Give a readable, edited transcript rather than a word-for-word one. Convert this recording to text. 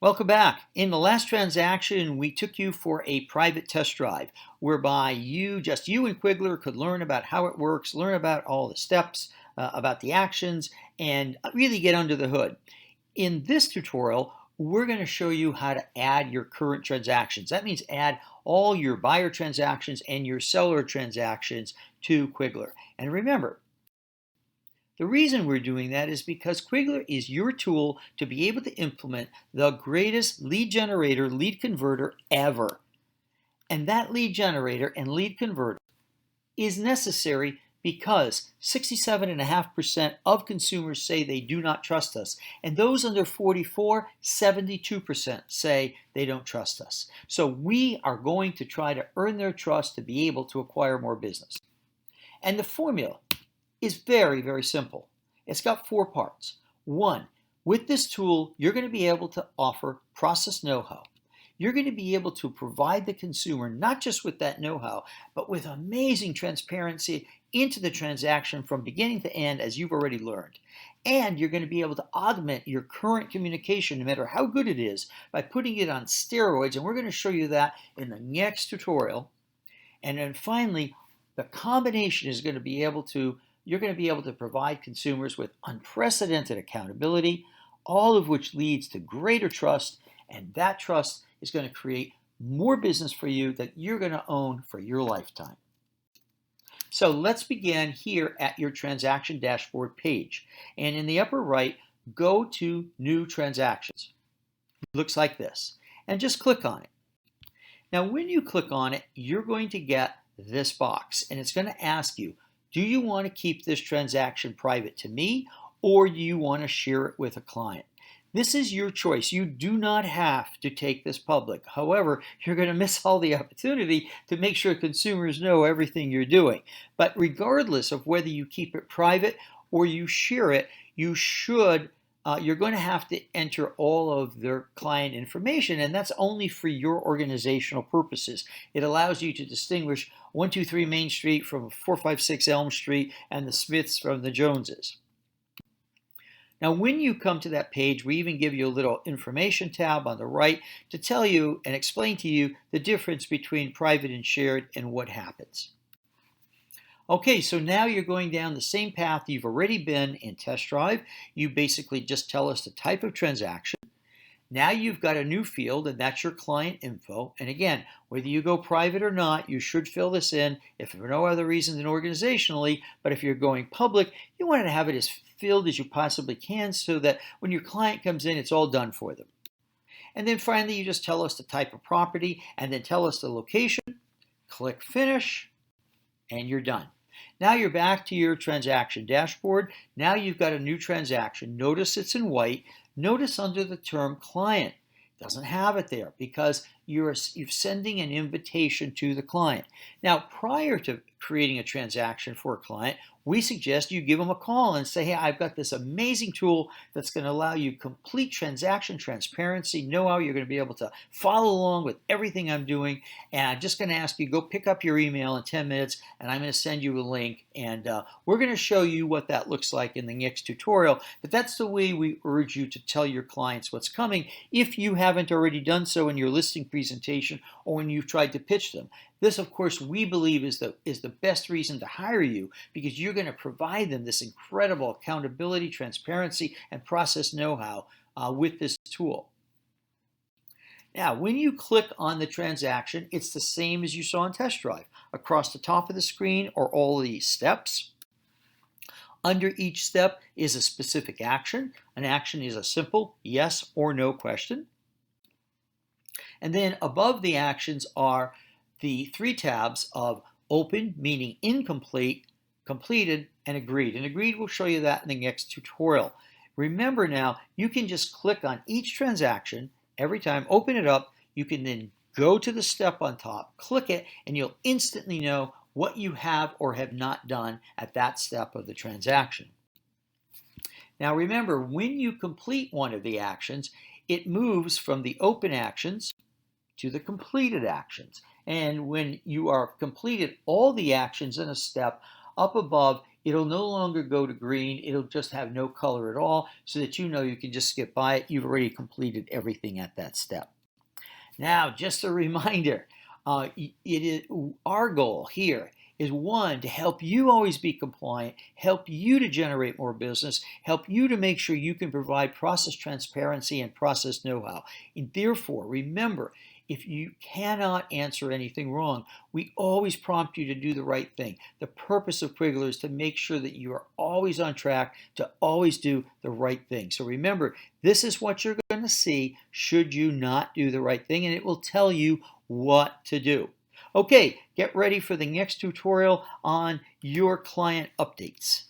Welcome back. In the last transaction, we took you for a private test drive whereby just you and Quiglr could learn about how it works, learn about all the steps, about the actions, and really get under the hood. In this tutorial, we're going to show you how to add your current transactions. That means add all your buyer transactions and your seller transactions to Quiglr. And remember, the reason we're doing that is because Quiglr is your tool to be able to implement the greatest lead generator, lead converter ever. And that lead generator and lead converter is necessary because 67.5% of consumers say they do not trust us. And those under 44, 72% say they don't trust us. So we are going to try to earn their trust to be able to acquire more business. And the formula is very, very simple. It's got 4 parts. 1, with this tool, you're going to be able to offer process know-how. You're going to be able to provide the consumer not just with that know-how, but with amazing transparency into the transaction from beginning to end, as you've already learned. And you're going to be able to augment your current communication, no matter how good it is, by putting it on steroids. And we're going to show you that in the next tutorial. And then finally, the combination is going to be able to you're going to be able to provide consumers with unprecedented accountability, all of which leads to greater trust, and that trust is going to create more business for you that you're going to own for your lifetime. So let's begin here at your transaction dashboard page. And in the upper right, go to New Transactions. It looks like this. And just click on it. Now, when you click on it, you're going to get this box, and it's going to ask you, do you want to keep this transaction private to me, or do you want to share it with a client? This is your choice. You do not have to take this public. However, you're going to miss all the opportunity to make sure consumers know everything you're doing. But regardless of whether you keep it private or you share it, you're going to have to enter all of their client information, and that's only for your organizational purposes. It allows you to distinguish 123 Main Street from 456 Elm Street and the Smiths from the Joneses. Now, when you come to that page, we even give you a little information tab on the right to tell you and explain to you the difference between private and shared and what happens. Okay, so now you're going down the same path you've already been in Test Drive. You basically just tell us the type of transaction. Now you've got a new field, and that's your client info. And again, whether you go private or not, you should fill this in, if for no other reason than organizationally. But if you're going public, you want to have it as filled as you possibly can so that when your client comes in, it's all done for them. And then finally, you just tell us the type of property and then tell us the location. Click Finish, and you're done. Now you're back to your transaction dashboard. Now you've got a new transaction. Notice it's in white. Notice under the term client. It doesn't have it there because you're sending an invitation to the client. Now, prior to creating a transaction for a client, we suggest you give them a call and say, hey, I've got this amazing tool that's going to allow you complete transaction transparency, know how you're going to be able to follow along with everything I'm doing. And I'm just going to ask you, go pick up your email in 10 minutes, and I'm going to send you a link. And we're going to show you what that looks like in the next tutorial. But that's the way we urge you to tell your clients what's coming if you haven't already done so in your listing presentation or when you've tried to pitch them. This, of course, we believe is the best reason to hire you because you're going to provide them this incredible accountability, transparency, and process know-how with this tool. Now, when you click on the transaction, it's the same as you saw in Test Drive. Across the top of the screen are all these steps. Under each step is a specific action. An action is a simple yes or no question. And then above the actions are the 3 tabs of open, meaning incomplete, completed, and agreed. And agreed, we'll show you that in the next tutorial. Remember now, you can just click on each transaction every time, open it up. You can then go to the step on top, click it, and you'll instantly know what you have or have not done at that step of the transaction. Now remember, when you complete one of the actions, it moves from the open actions to the completed actions. And when you are completed all the actions in a step, up above It'll no longer go to green. It'll just have no color at all so that you know you can just skip by it. You've already completed everything at that step. Now, just a reminder, it is our goal here is one, to help you always be compliant, help you to generate more business, help you to make sure you can provide process transparency and process know-how. And therefore, remember, if you cannot answer anything wrong, we always prompt you to do the right thing. The purpose of Quiglr is to make sure that you are always on track to always do the right thing. So remember, this is what you're going to see should you not do the right thing, and it will tell you what to do. Okay, get ready for the next tutorial on your client updates.